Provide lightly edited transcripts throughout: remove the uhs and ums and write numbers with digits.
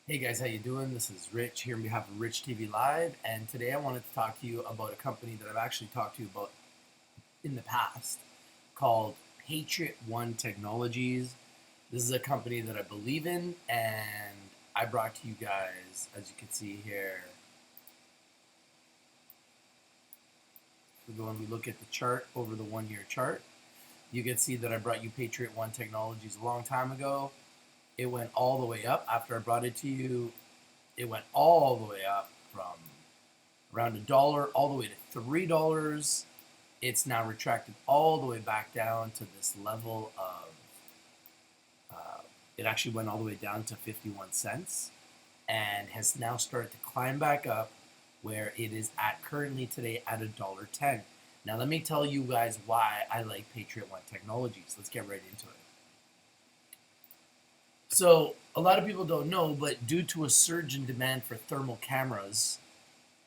Hey guys, how you doing? This is Rich here on behalf of Rich TV Live, and today I wanted to talk to you about a company that I've actually talked to you about in the past called Patriot Technologies. This is a company that I believe in, and I brought to you guys, as you can see here. We go and we look at the chart over the 1 year chart. You can see that I brought you Patriot Technologies a long time ago. It went all the way up after I brought it to you. It went all the way up from around $1 all the way to $3. It's now retracted all the way back down to this level of, it actually went all the way down to 51 cents and has now started to climb back up where it is at currently today at $1.10. Now let me tell you guys why I like Patriot Technologies. Let's get right into it. So a lot of people don't know, but due to a surge in demand for thermal cameras,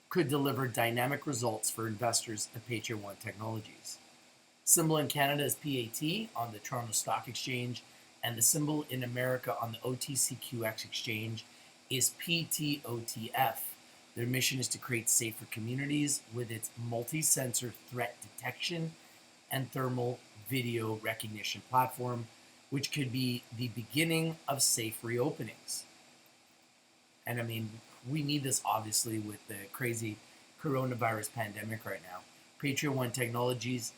could deliver dynamic results for investors at Patriot Technologies. Symbol in Canada is PAT on the Toronto Stock Exchange, and the symbol in America on the OTCQX exchange is Ptotf. Their mission is to create safer communities with its multi-sensor threat detection and thermal video recognition platform, which could be the beginning of safe reopenings. And I mean, we need this obviously with the crazy coronavirus pandemic right now. Patriot Technologies,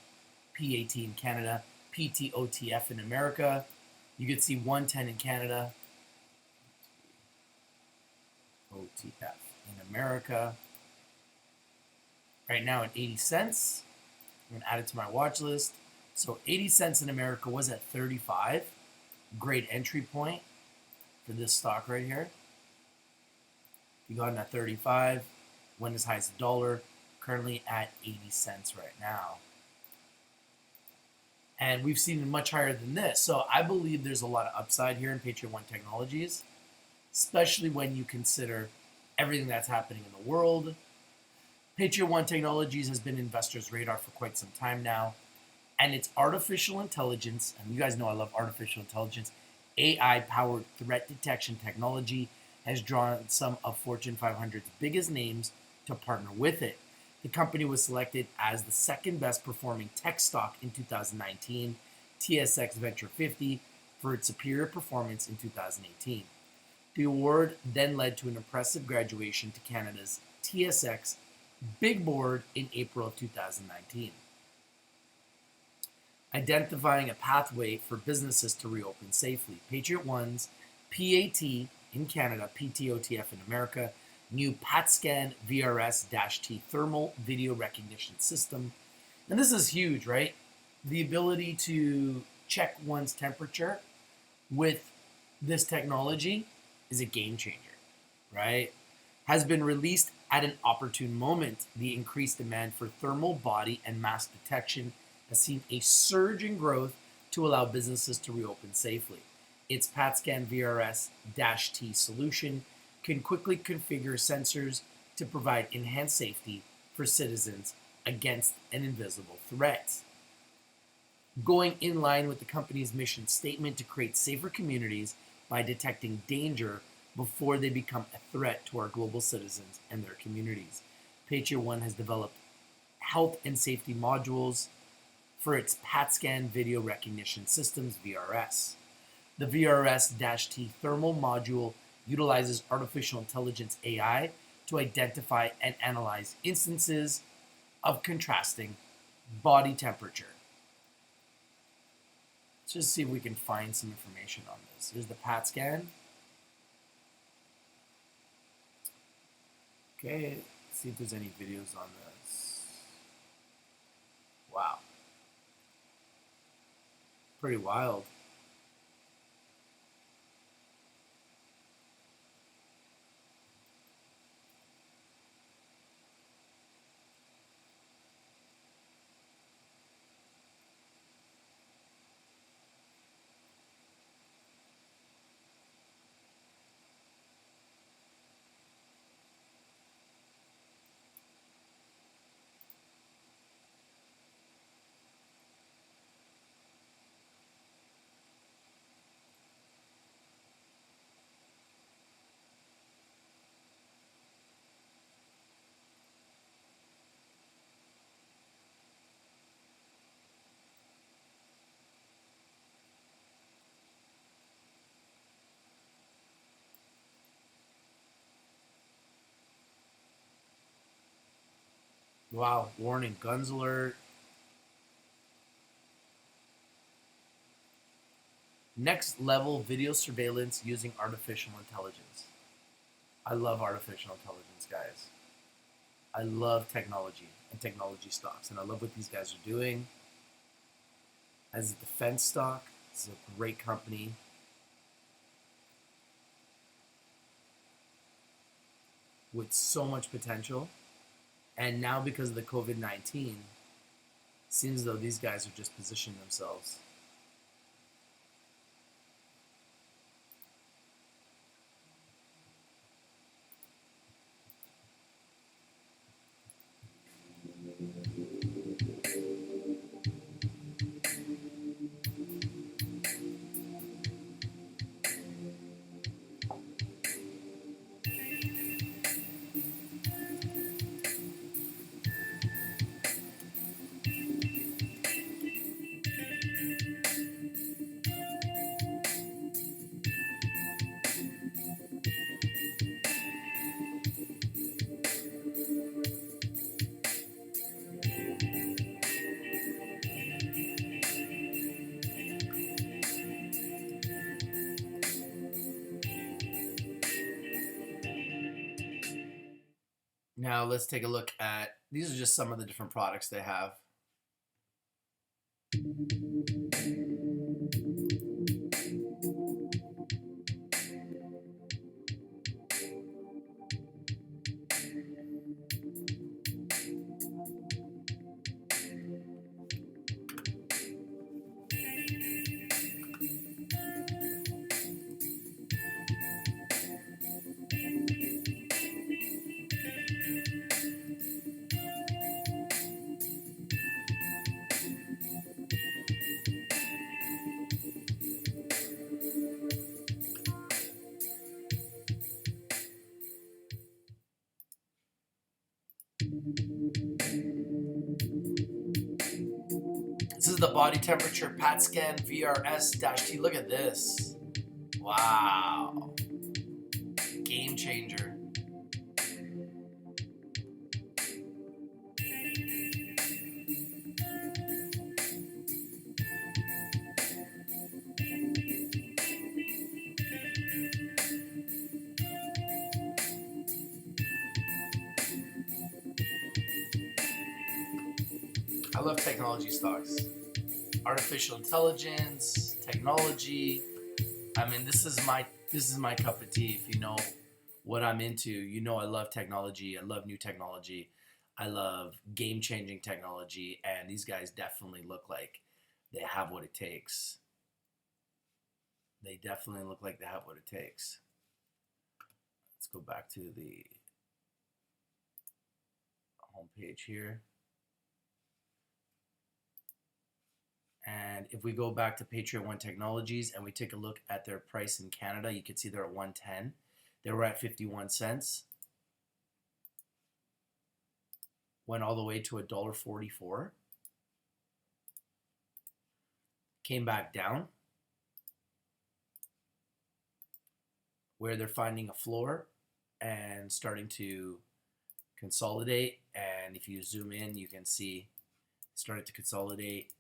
PAT in Canada, Ptotf in America. You could see 110 in Canada, OTF in America. Right now at 80 cents. I'm going to add it to my watch list. So 80 cents in America was at 35. Great entry point for this stock right here. We got in at 35, went as high as $1, currently at 80 cents right now. And we've seen it much higher than this. So I believe there's a lot of upside here in Patriot Technologies, especially when you consider everything that's happening in the world. Patriot Technologies has been investors' radar for quite some time now. And its artificial intelligence, and you guys know I love artificial intelligence, AI-powered threat detection technology has drawn some of Fortune 500's biggest names to partner with it. The company was selected as the second best performing tech stock in 2019, TSX Venture 50, for its superior performance in 2018. The award then led to an impressive graduation to Canada's TSX Big Board in April of 2019. Identifying a pathway for businesses to reopen safely. Patriot One's PAT in Canada, Ptotf in America, new Patscan VRS-T thermal video recognition system. And this is huge, right? The ability to check one's temperature with this technology is a game changer, right? Has been released at an opportune moment. The increased demand for thermal body and mass detection has seen a surge in growth to allow businesses to reopen safely. Its Patscan VRS-T solution can quickly configure sensors to provide enhanced safety for citizens against an invisible threat. Going in line with the company's mission statement to create safer communities by detecting danger before they become a threat to our global citizens and their communities. Patriot One has developed health and safety modules for its Patscan video recognition systems, VRS. The VRS-T thermal module utilizes artificial intelligence AI to identify and analyze instances of contrasting body temperature. Let's just see if we can find some information on this. Here's the Patscan. Okay, let's see if there's any videos on this. Wow. Pretty wild. Wow, warning, guns alert. Next level video surveillance using artificial intelligence. I love artificial intelligence, guys. I love technology and technology stocks, and I love what these guys are doing. As a defense stock, it's a great company. With so much potential. And now because of the COVID-19, seems as though these guys are just positioning themselves. Now let's take a look at, these are just some of the different products they have. This is the body temperature Patscan VRS-T. Look at this. Wow. Game changer. I love technology stocks. Artificial intelligence, technology. I mean, this is my cup of tea. If you know what I'm into, you know I love technology. I love new technology. I love game-changing technology, and these guys definitely look like they have what it takes. They definitely look like they have what it takes. Let's go back to the home page here. And if we go back to Patriot One Technologies and we take a look at their price in Canada, you can see they're at 110. They were at 51 cents. Went all the way to $1.44. Came back down, where they're finding a floor and starting to consolidate. And if you zoom in, you can see started to consolidate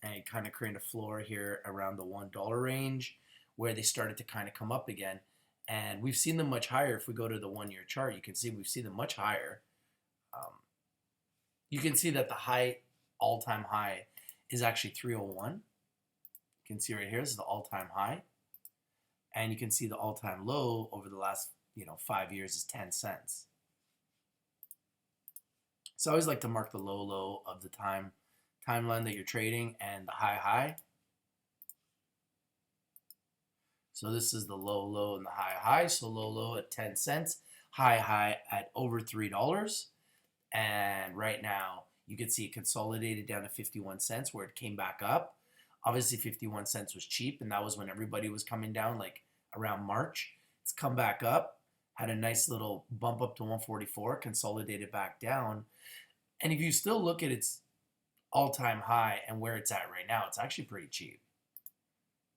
and kind of create a floor here around the $1 range, where they started to kind of come up again. And we've seen them much higher. If we go to the 1-year chart, you can see we've seen them much higher. You can see that the high, all-time high, is actually 301. You can see right here, this is the all-time high. And you can see the all-time low over the last 5 years is 10 cents. So I always like to mark the low of the timeline that you're trading and the high. So this is the low and the high. So low at 10 cents, high at over $3. And right now you can see it consolidated down to 51 cents where it came back up. Obviously 51 cents was cheap, and that was when everybody was coming down, like around March. It's come back up, had a nice little bump up to 144, consolidated back down. And if you still look at its all-time high and where it's at right now, it's actually pretty cheap.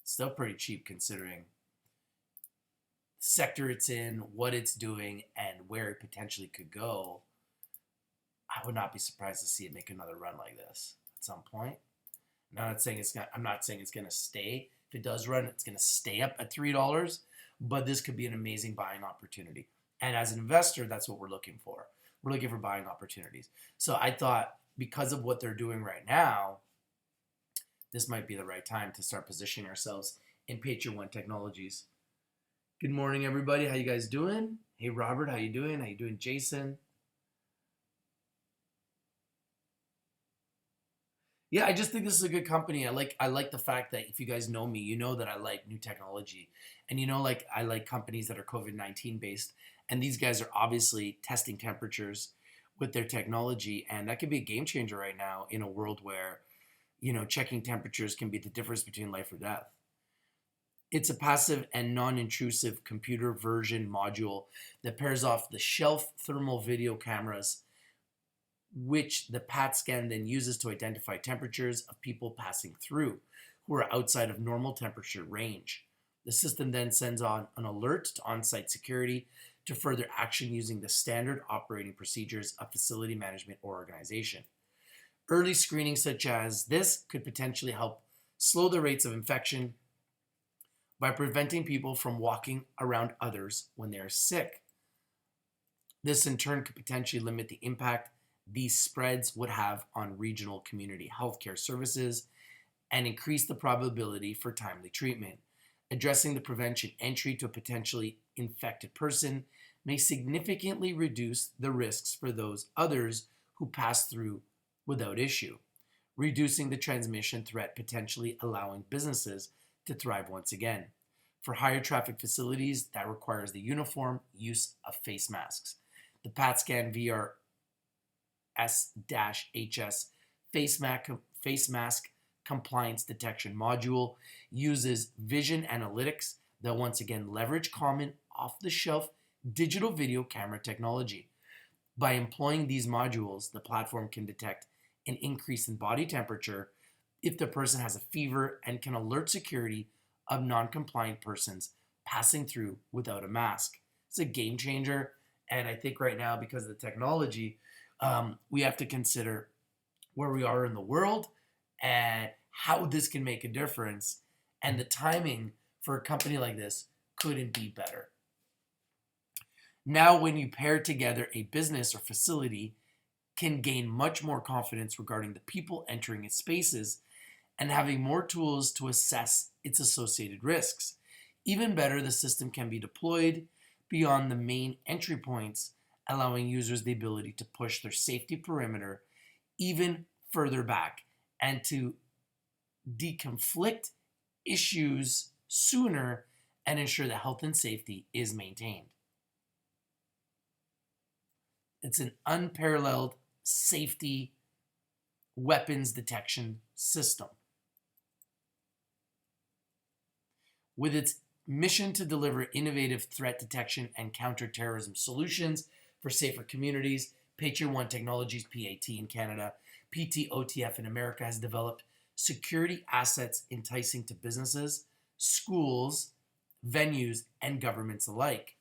Still pretty cheap considering the sector it's in, what it's doing, and where it potentially could go. I would not be surprised to see it make another run like this at some point. I'm not saying it's going to stay. If it does run, it's going to stay up at $3, but this could be an amazing buying opportunity. And as an investor, that's what we're looking for. We're looking for buying opportunities. So I thought because of what they're doing right now, this might be the right time to start positioning ourselves in Patriot One Technologies. Good morning, everybody. How you guys doing? Hey, Robert, how you doing? How you doing, Jason? Yeah, I just think this is a good company. I like the fact that if you guys know me, you know that I like new technology. And you know, like I like companies that are COVID-19 based. And these guys are obviously testing temperatures with their technology. And that could be a game changer right now in a world where, checking temperatures can be the difference between life or death. It's a passive and non-intrusive computer version module that pairs off the shelf thermal video cameras, which the Patscan then uses to identify temperatures of people passing through who are outside of normal temperature range. The system then sends on an alert to on-site security to further action using the standard operating procedures of facility management or organization. Early screening such as this could potentially help slow the rates of infection by preventing people from walking around others when they are sick. This in turn could potentially limit the impact these spreads would have on regional community healthcare services and increase the probability for timely treatment. Addressing the prevention entry to a potentially infected person may significantly reduce the risks for those others who pass through without issue, reducing the transmission threat, potentially allowing businesses to thrive once again. For higher traffic facilities, that requires the uniform use of face masks. The Patscan S-HS face mask compliance detection module uses vision analytics that once again leverage common off-the-shelf digital video camera technology. By employing these modules, the platform can detect an increase in body temperature if the person has a fever and can alert security of non-compliant persons passing through without a mask. It's a game changer, and I think right now, because of the technology, we have to consider where we are in the world and how this can make a difference. And the timing for a company like this couldn't be better. Now, when you pair together a business or facility, can gain much more confidence regarding the people entering its spaces and having more tools to assess its associated risks. Even better, the system can be deployed beyond the main entry points, allowing users the ability to push their safety perimeter even further back and to deconflict issues sooner and ensure that health and safety is maintained. It's an unparalleled safety weapons detection system. With its mission to deliver innovative threat detection and counterterrorism solutions for safer communities, Patriot One Technologies, PAT in Canada, Ptotf in America, has developed security assets enticing to businesses, schools, venues, and governments alike,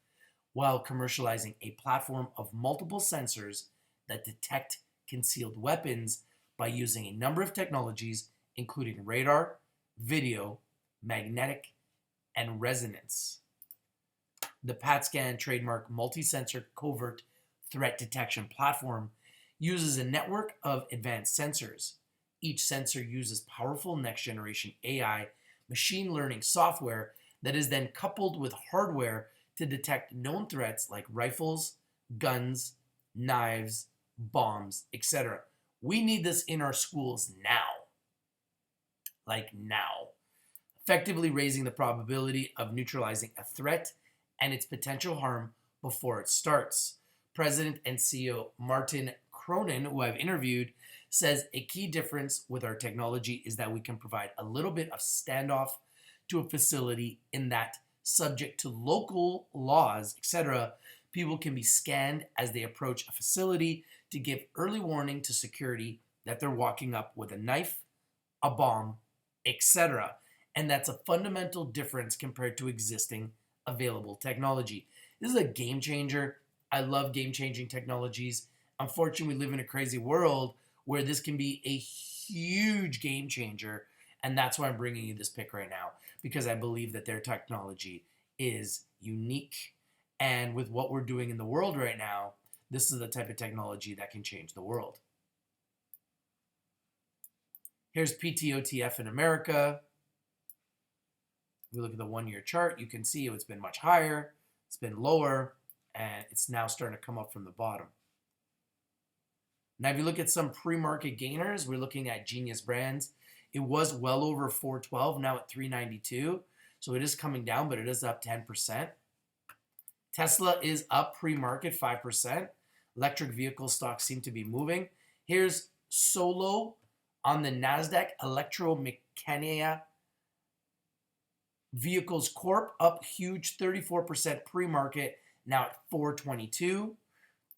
while commercializing a platform of multiple sensors that detect concealed weapons by using a number of technologies, including radar, video, magnetic, and resonance. The Patscan trademark multi-sensor covert threat detection platform uses a network of advanced sensors. Each sensor uses powerful next-generation AI machine learning software that is then coupled with hardware to detect known threats like rifles, guns, knives, bombs, etc. We need this in our schools now. Like now. Effectively raising the probability of neutralizing a threat and its potential harm before it starts. President and CEO Martin Cronin, who I've interviewed, says a key difference with our technology is that we can provide a little bit of standoff to a facility in that, subject to local laws, etc., people can be scanned as they approach a facility to give early warning to security that they're walking up with a knife, a bomb, etc. And that's a fundamental difference compared to existing available technology. This is a game changer. I love game-changing technologies, Unfortunately, we live in a crazy world where this can be a huge game changer. And that's why I'm bringing you this pick right now, because I believe that their technology is unique. And with what we're doing in the world right now, this is the type of technology that can change the world. Here's PTOTF in America. We look at the 1-year chart, you can see it's been much higher, it's been lower, and it's now starting to come up from the bottom. Now, if you look at some pre-market gainers, we're looking at Genius Brands. It was well over 412, now at 392. So it is coming down, but it is up 10%. Tesla is up pre-market 5%. Electric vehicle stocks seem to be moving. Here's Solo on the NASDAQ, Electromechania Vehicles Corp, up huge 34% pre-market, now at 422.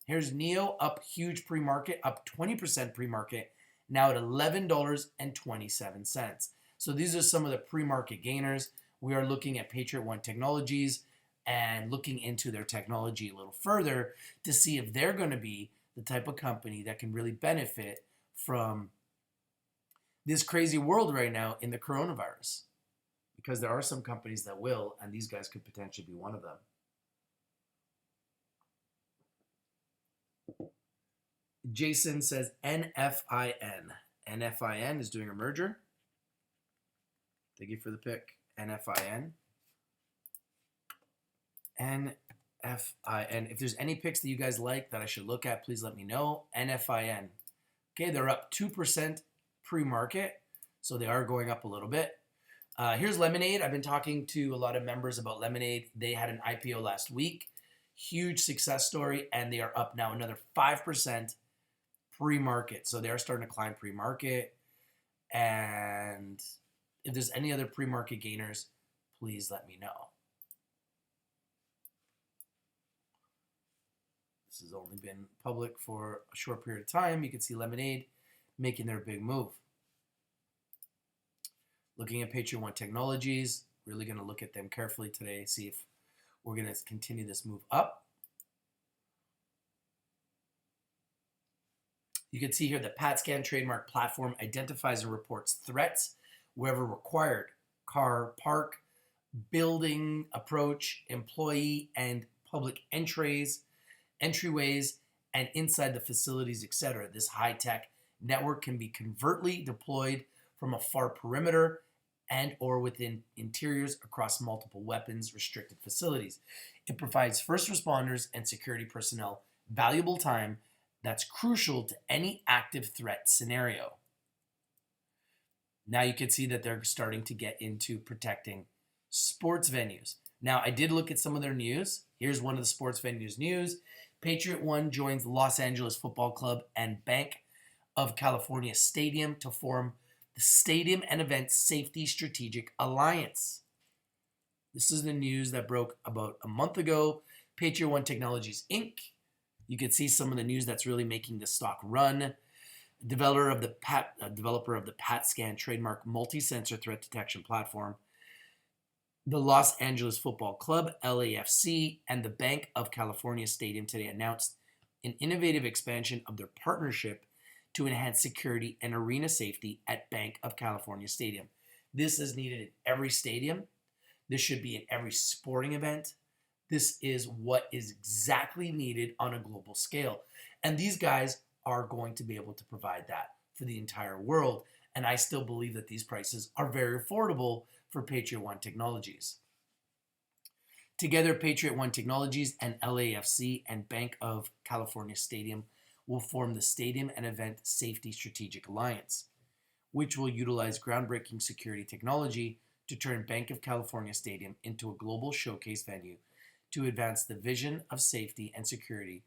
Here's NEO, up huge pre-market, up 20% pre-market, now at $11.27. So these are some of the pre-market gainers. We are looking at Patriot One Technologies and looking into their technology a little further to see if they're going to be the type of company that can really benefit from this crazy world right now in the coronavirus. Because there are some companies that will, and these guys could potentially be one of them. Jason says NFIN. NFIN is doing a merger. Thank you for the pick. NFIN. NFIN. If there's any picks that you guys like that I should look at, please let me know. NFIN. Okay, they're up 2% pre-market, so they are going up a little bit. Here's Lemonade. I've been talking to a lot of members about Lemonade. They had an IPO last week. Huge success story, and they are up now another 5% pre-market. So they are starting to climb pre-market. And if there's any other pre-market gainers, please let me know. This has only been public for a short period of time. You can see Lemonade making their big move. Looking at Patriot One Technologies, really going to look at them carefully today, see if we're going to continue this move up. You can see here the Patscan trademark platform identifies and reports threats wherever required. Car park, building approach, employee and public entryways, and inside the facilities, etc. This high-tech network can be covertly deployed from a far perimeter and or within interiors across multiple weapons restricted facilities. It provides first responders and security personnel valuable time that's crucial to any active threat scenario. Now you can see that they're starting to get into protecting sports venues. Now, I did look at some of their news. Here's one of the sports venues news. Patriot One joins the Los Angeles Football Club and Bank of California Stadium to form the Stadium and Event Safety Strategic Alliance. This is the news that broke about a month ago. Patriot One Technologies, Inc. You can see some of the news that's really making the stock run. Developer of the Patscan trademark multi-sensor threat detection platform. The Los Angeles Football Club, LAFC, and the Bank of California Stadium today announced an innovative expansion of their partnership to enhance security and arena safety at Bank of California Stadium. This is needed in every stadium. This should be in every sporting event. This is what is exactly needed on a global scale. And these guys are going to be able to provide that for the entire world. And I still believe that these prices are very affordable for Patriot One Technologies. Together, Patriot One Technologies and LAFC and Bank of California Stadium will form the Stadium and Event Safety Strategic Alliance, which will utilize groundbreaking security technology to turn Bank of California Stadium into a global showcase venue to advance the vision of safety and security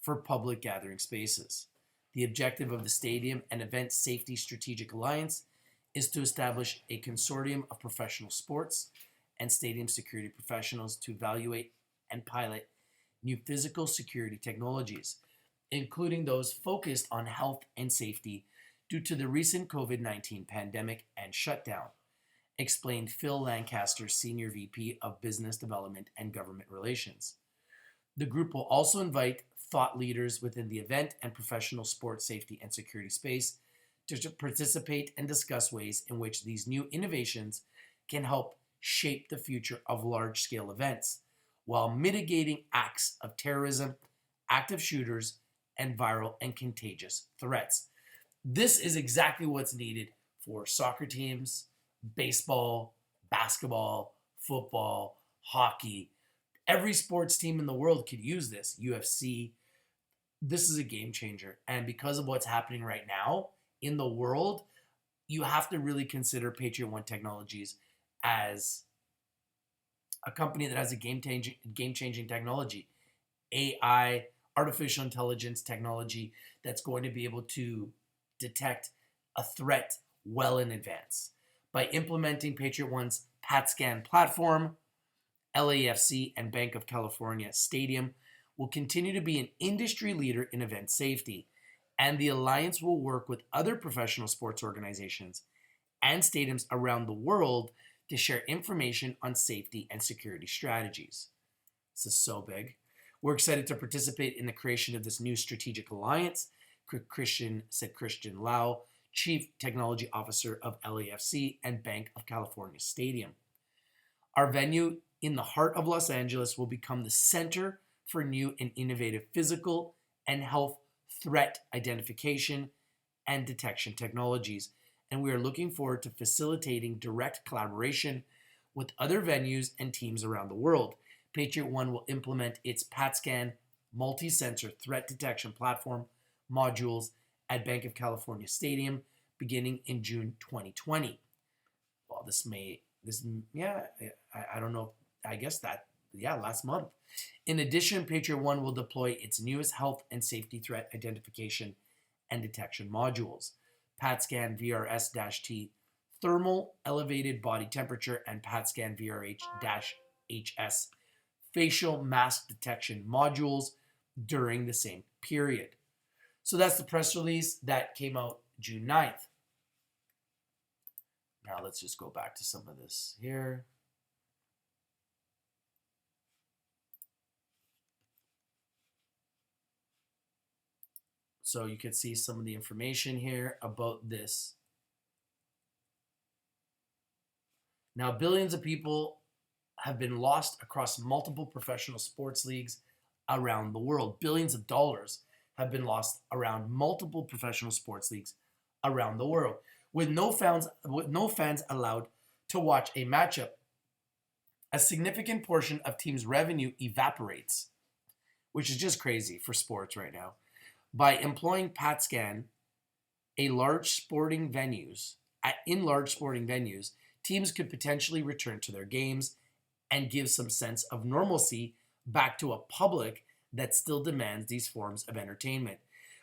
for public gathering spaces. The objective of the Stadium and Event Safety Strategic Alliance is to establish a consortium of professional sports and stadium security professionals to evaluate and pilot new physical security technologies, including those focused on health and safety due to the recent COVID-19 pandemic and shutdown, explained Phil Lancaster, Senior VP of Business Development and Government Relations. The group will also invite thought leaders within the event and professional sports safety and security space to participate and discuss ways in which these new innovations can help shape the future of large-scale events while mitigating acts of terrorism, active shooters, and viral and contagious threats. This is exactly what's needed for soccer teams, baseball, basketball, football, hockey. Every sports team in the world could use this. UFC. This is a game changer. And because of what's happening right now in the world, you have to really consider Patriot One Technologies as a company that has a game-changing technology. AI, artificial intelligence technology that's going to be able to detect a threat well in advance. By implementing Patriot One's Patscan platform, LAFC and Bank of California Stadium will continue to be an industry leader in event safety, and the alliance will work with other professional sports organizations and stadiums around the world to share information on safety and security strategies. This is so big. We're excited to participate in the creation of this new strategic alliance, Christian Lau, Chief Technology Officer of LAFC and Bank of California Stadium. Our venue in the heart of Los Angeles will become the center for new and innovative physical and health threat identification and detection technologies, and we are looking forward to facilitating direct collaboration with other venues and teams around the world. Patriot One will implement its Patscan multi-sensor threat detection platform modules at Bank of California Stadium beginning in June 2020. Well, I don't know. I guess last month. In addition, Patriot One will deploy its newest health and safety threat identification and detection modules, Patscan VRS-T thermal elevated body temperature and Patscan VRH-HS facial mask detection modules during the same period. So that's the press release that came out June 9th. Now let's just go back to some of this here. So you can see some of the information here about this. Now, billions of people have been lost across multiple professional sports leagues around the world. Billions of dollars have been lost around multiple professional sports leagues around the world, with no fans allowed to watch a matchup. A significant portion of teams' revenue evaporates, which is just crazy for sports right now. By employing Patscan in large sporting venues, teams could potentially return to their games and give some sense of normalcy back to a public that still demands these forms of entertainment.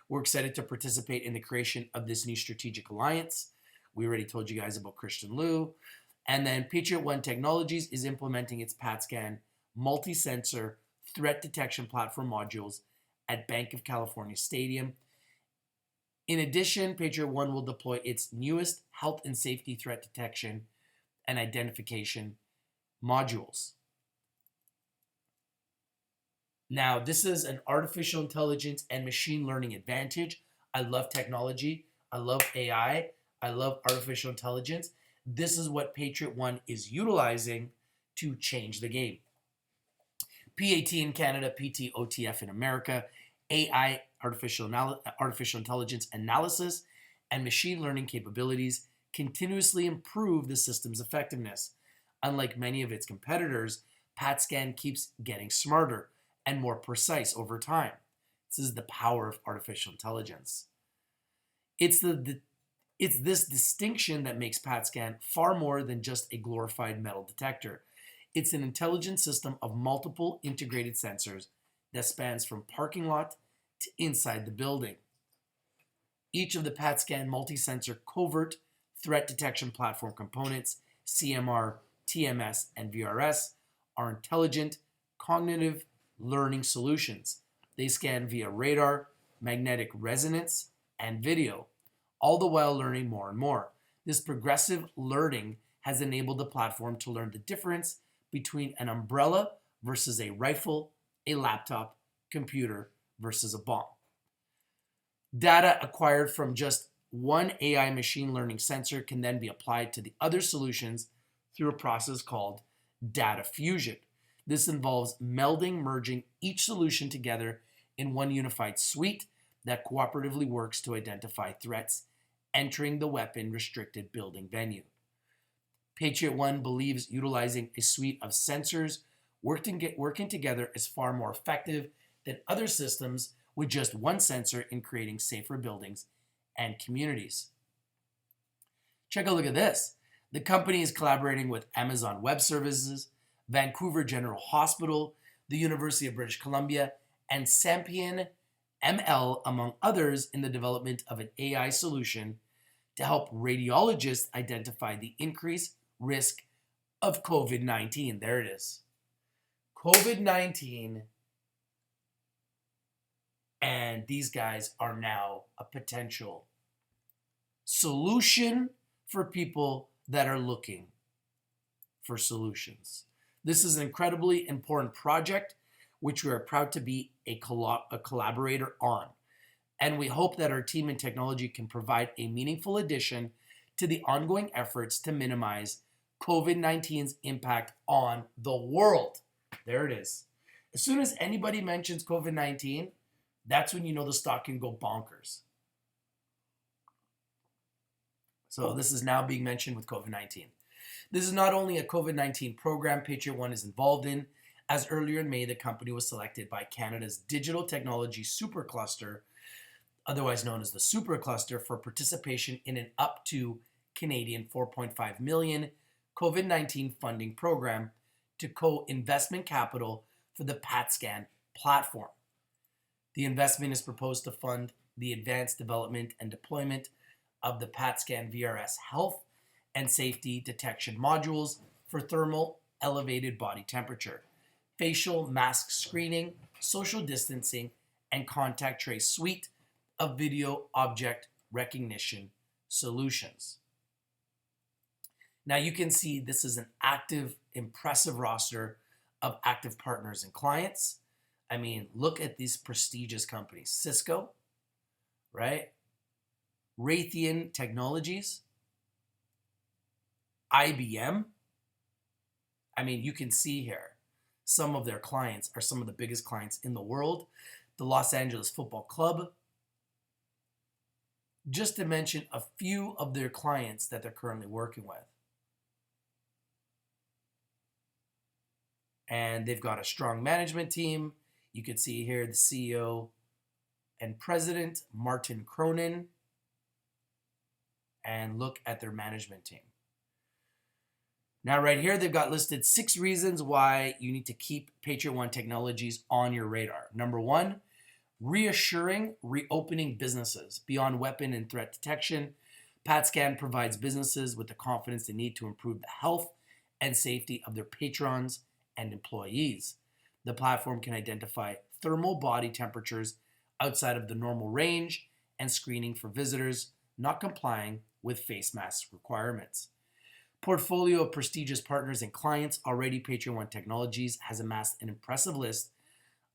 We're excited to participate in the creation of this new strategic alliance. We already told you guys about Christian Liu. And then Patriot One Technologies is implementing its Patscan multi-sensor threat detection platform modules at Bank of California Stadium. In addition, Patriot One will deploy its newest health and safety threat detection and identification modules. Now, this is an artificial intelligence and machine learning advantage. I love technology. I love AI. I love artificial intelligence. This is what Patriot One is utilizing to change the game. PAT in Canada, PTOTF in America, AI, artificial intelligence analysis, and machine learning capabilities continuously improve the system's effectiveness. Unlike many of its competitors, Patscan keeps getting smarter and more precise over time. This is the power of artificial intelligence. It's this distinction that makes Patscan far more than just a glorified metal detector. It's an intelligent system of multiple integrated sensors that spans from parking lot to inside the building. Each of the Patscan multi-sensor covert threat detection platform components, CMR, TMS, and VRS, are intelligent cognitive learning solutions. They scan via radar, magnetic resonance, and video, all the while learning more and more. This progressive learning has enabled the platform to learn the difference between an umbrella versus a rifle, a laptop, computer, versus a bomb. Data acquired from just one AI machine learning sensor can then be applied to the other solutions through a process called data fusion. This involves merging each solution together in one unified suite that cooperatively works to identify threats entering the weapon-restricted building venue. Patriot 1 believes utilizing a suite of sensors working together is far more effective than other systems with just one sensor in creating safer buildings and communities. Check a look at this. The company is collaborating with Amazon Web Services, Vancouver General Hospital, the University of British Columbia, and Sampion ML, among others, in the development of an AI solution to help radiologists identify the increased risk of COVID-19. There it is. COVID-19, and these guys are now a potential solution for people that are looking for solutions. This is an incredibly important project, which we are proud to be a collaborator on. And we hope that our team in technology can provide a meaningful addition to the ongoing efforts to minimize COVID-19's impact on the world. There it is. As soon as anybody mentions COVID-19, that's when you know the stock can go bonkers. So this is now being mentioned with COVID-19. This is not only a COVID-19 program Patriot 1 is involved in, as earlier in May, the company was selected by Canada's Digital Technology Supercluster, otherwise known as the Supercluster, for participation in an up to Canadian 4.5 million COVID-19 funding program to co-investment capital for the Patscan platform. The investment is proposed to fund the advanced development and deployment of the Patscan VRS health and safety detection modules for thermal elevated body temperature, facial mask screening, social distancing, and contact trace suite of video object recognition solutions. Now you can see this is an active, impressive roster of active partners and clients. I mean, look at these prestigious companies. Cisco, right? Raytheon Technologies, IBM. I mean, you can see here, some of their clients are some of the biggest clients in the world. The Los Angeles Football Club, just to mention a few of their clients that they're currently working with. And they've got a strong management team. You can see here the CEO and president, Martin Cronin. And look at their management team. Now right here, they've got listed 6 reasons why you need to keep Patriot 1 Technologies on your radar. Number 1, reassuring reopening businesses. Beyond weapon and threat detection, Patscan provides businesses with the confidence they need to improve the health and safety of their patrons and employees. The platform can identify thermal body temperatures outside of the normal range and screening for visitors not complying with face mask requirements. Portfolio of prestigious partners and clients. Already, Patriot 1 Technologies has amassed an impressive list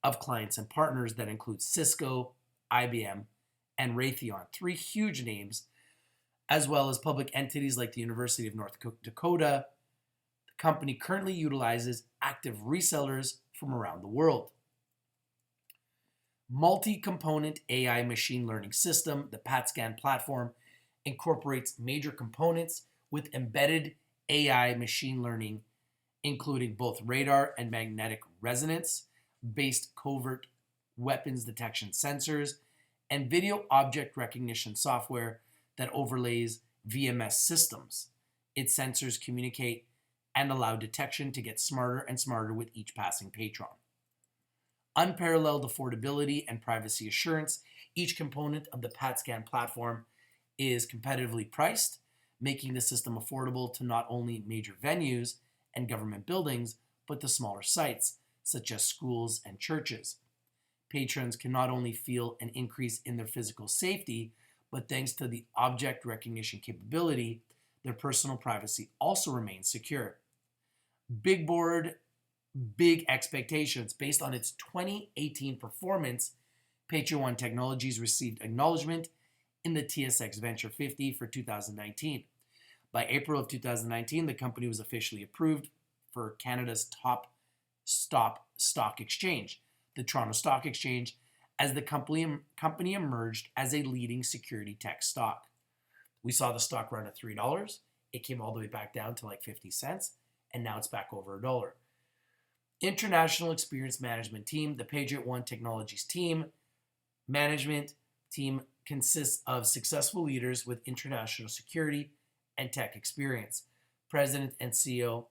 of clients and partners that include Cisco, IBM, and Raytheon, 3 huge names, as well as public entities like the University of North Dakota. The company currently utilizes active resellers from around the world. Multi-component AI machine learning system. The Patscan platform incorporates major components with embedded AI machine learning, including both radar and magnetic resonance-based covert weapons detection sensors and video object recognition software that overlays VMS systems. Its sensors communicate and allow detection to get smarter and smarter with each passing patron. Unparalleled affordability and privacy assurance. Each component of the Patscan platform is competitively priced, making the system affordable to not only major venues and government buildings, but to smaller sites, such as schools and churches. Patrons can not only feel an increase in their physical safety, but thanks to the object recognition capability, their personal privacy also remains secure. Big board, big expectations. Based on its 2018 performance, Patriot One Technologies received acknowledgement in the TSX Venture 50 for 2019. By April of 2019, the company was officially approved for Canada's top stock exchange, the Toronto Stock Exchange, as the company emerged as a leading security tech stock. We saw the stock run at $3. It came all the way back down to like 50 cents, and now it's back over $1. International Experience Management Team, the Patriot One Technologies team. Management team consists of successful leaders with international security and tech experience. President and CEO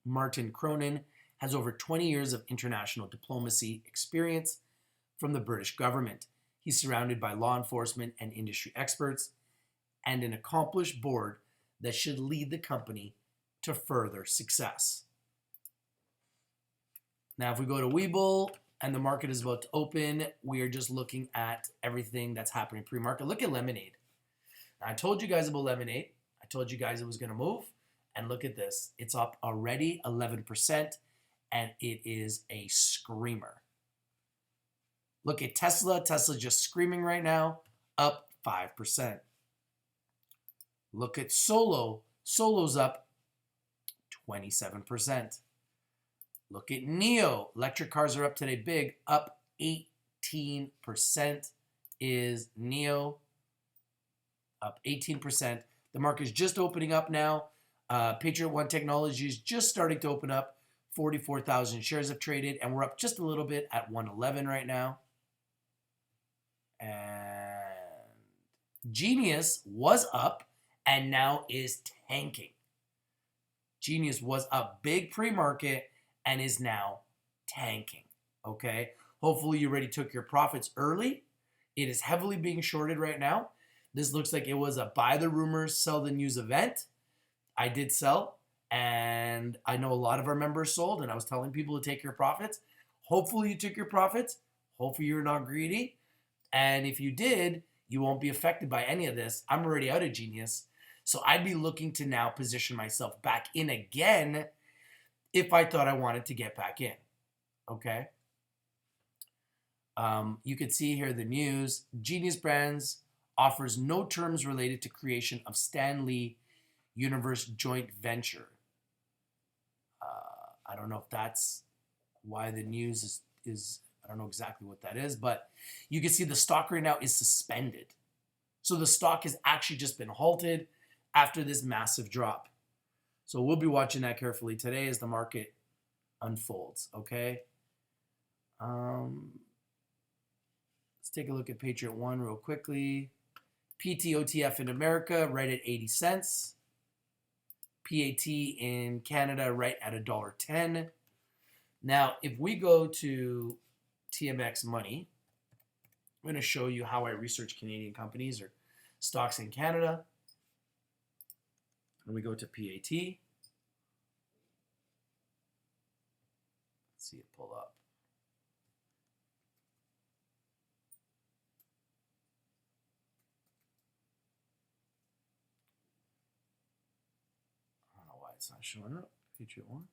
Martin Cronin has over 20 years of international diplomacy experience from the British government. He's surrounded by law enforcement and industry experts and an accomplished board that should lead the company to further success. Now, if we go to Webull and the market is about to open, we are just looking at everything that's happening pre-market. Look at Lemonade. Now, I told you guys about Lemonade. I told you guys it was going to move. And look at this. It's up already 11%, and it is a screamer. Look at Tesla. Tesla's just screaming right now, up 5%. Look at Solo. Solo's up 27%. Look at NIO. Electric cars are up today big, up 18% is NIO, up 18%. The market is just opening up now. Patriot One Technologies just starting to open up. 44,000 shares have traded, and we're up just a little bit at 111 right now. And Genius was up and now is tanking. Genius was up big pre-market and is now tanking, okay? Hopefully you already took your profits early. It is heavily being shorted right now. This looks like it was a buy the rumors, sell the news event. I did sell, and I know a lot of our members sold, and I was telling people to take your profits. Hopefully you took your profits. Hopefully you're not greedy. And if you did, you won't be affected by any of this. I'm already out of Genius. So I'd be looking to now position myself back in again if I thought I wanted to get back in, okay? You could see here the news. Genius Brands offers no terms related to creation of Stan Lee Universe joint venture. I don't know if that's why the news is I don't know exactly what that is, but you can see the stock right now is suspended. So the stock has actually just been halted after this massive drop. So we'll be watching that carefully today as the market unfolds, okay? Let's take a look at Patriot One real quickly. Ptotf in America, right at 80 cents. PAT in Canada, right at $1.10. Now, if we go to TMX Money, I'm going to show you how I research Canadian companies or stocks in Canada. And we go to PAT. Let's see it pull up. I don't know why it's not showing up. Patriot One.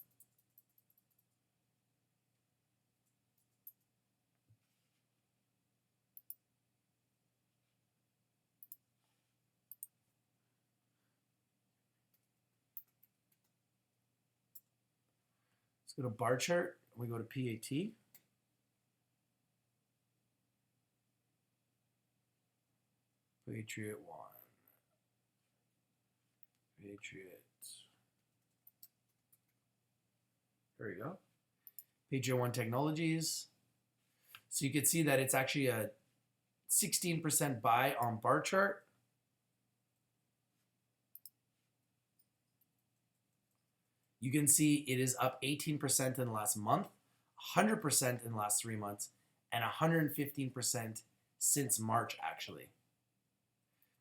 Let's go to bar chart. We go to PAT. Patriot One. Patriot. There we go. Patriot One Technologies. So you can see that it's actually a 16% buy on bar chart. You can see it is up 18% in the last month, 100% in the last 3 months, and 115% since March, actually.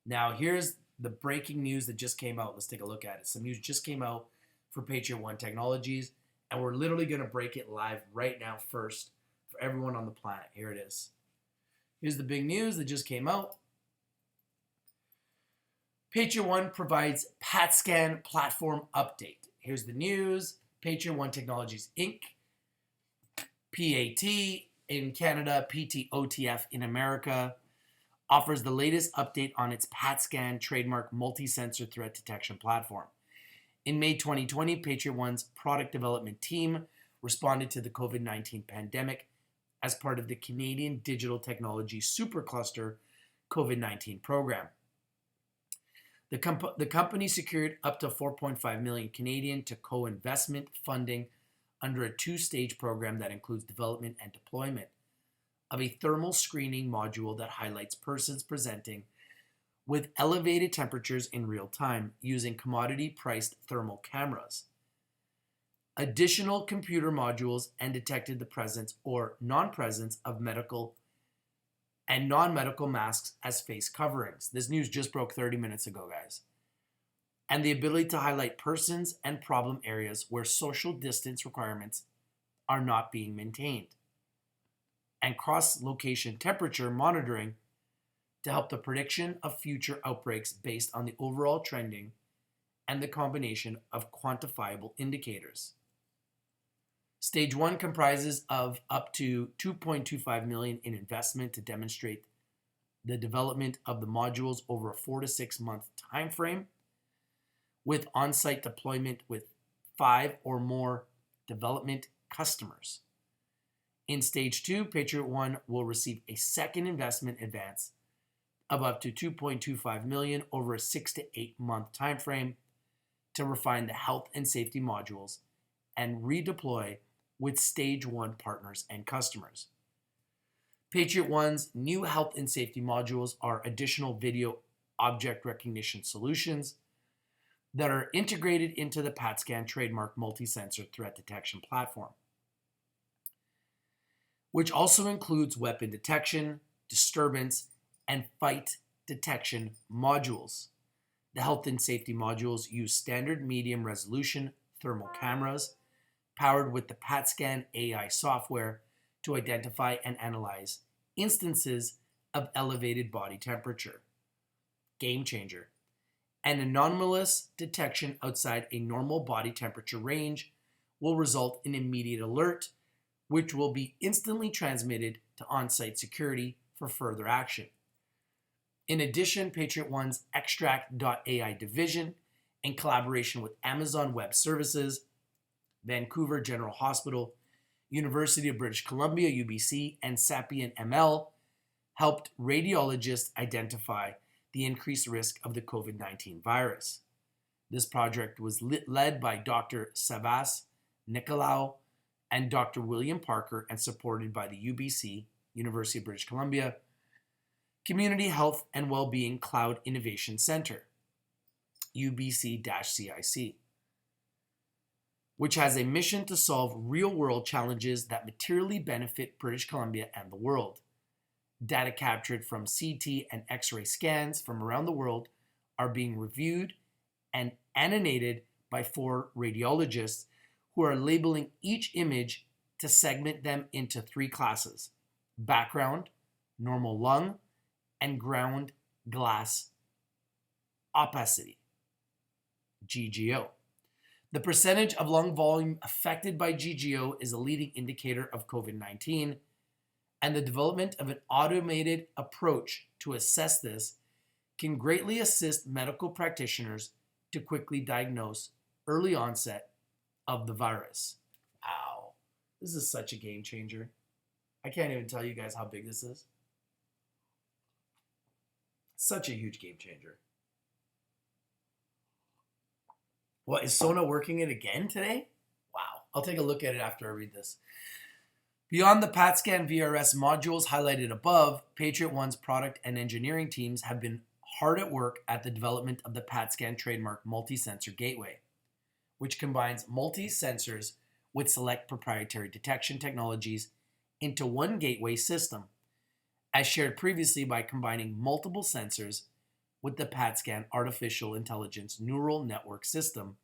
Now, here's the breaking news that just came out. Let's take a look at it. Some news just came out for Patriot One Technologies, and we're literally going to break it live right now first for everyone on the planet. Here it is. Here's the big news that just came out. Patriot One provides Patscan platform update. Here's the news. Patriot One Technologies Inc. PAT in Canada, Ptotf in America, offers the latest update on its Patscan trademark multi-sensor threat detection platform. In May 2020, Patriot One's product development team responded to the COVID-19 pandemic as part of the Canadian Digital Technology Supercluster COVID-19 program. The company secured up to 4.5 million Canadian to co-investment funding under a two-stage program that includes development and deployment of a thermal screening module that highlights persons presenting with elevated temperatures in real time using commodity-priced thermal cameras. Additional computer modules and detected the presence or non-presence of medical and non-medical masks as face coverings. This news just broke 30 minutes ago, guys. And the ability to highlight persons and problem areas where social distance requirements are not being maintained. And cross-location temperature monitoring to help the prediction of future outbreaks based on the overall trending and the combination of quantifiable indicators. Stage 1 comprises of up to $2.25 million in investment to demonstrate the development of the modules over a 4 to 6 month time frame, with on-site deployment with 5 or more development customers. In Stage 2, Patriot One will receive a second investment advance of up to $2.25 million over a 6 to 8 month time frame to refine the health and safety modules and redeploy with Stage 1 partners and customers. Patriot One's new health and safety modules are additional video object recognition solutions that are integrated into the Patscan trademark multi-sensor threat detection platform, which also includes weapon detection, disturbance, and fight detection modules. The health and safety modules use standard medium resolution thermal cameras powered with the Patscan AI software to identify and analyze instances of elevated body temperature. Game changer. An anomalous detection outside a normal body temperature range will result in immediate alert, which will be instantly transmitted to on-site security for further action. In addition, Patriot One's Outcqx.ai division, in collaboration with Amazon Web Services, Vancouver General Hospital, University of British Columbia, UBC, and Sapient ML, helped radiologists identify the increased risk of the COVID-19 virus. This project was led by Dr. Savas Nicolau and Dr. William Parker and supported by the UBC, University of British Columbia, Community Health and Wellbeing Cloud Innovation Center, UBC-CIC, which has a mission to solve real-world challenges that materially benefit British Columbia and the world. Data captured from CT and X-ray scans from around the world are being reviewed and annotated by 4 radiologists who are labeling each image to segment them into 3 classes: background, normal lung, and ground glass opacity, GGO. The percentage of lung volume affected by GGO is a leading indicator of COVID-19, and the development of an automated approach to assess this can greatly assist medical practitioners to quickly diagnose early onset of the virus. Ow, this is such a game changer. I can't even tell you guys how big this is. Such a huge game changer. What, is Sona working it again today? Wow. I'll take a look at it after I read this. Beyond the Patscan VRS modules highlighted above, Patriot One's product and engineering teams have been hard at work at the development of the Patscan trademark multi-sensor gateway, which combines multi-sensors with select proprietary detection technologies into one gateway system, as shared previously by combining multiple sensors with the Patscan artificial intelligence neural network system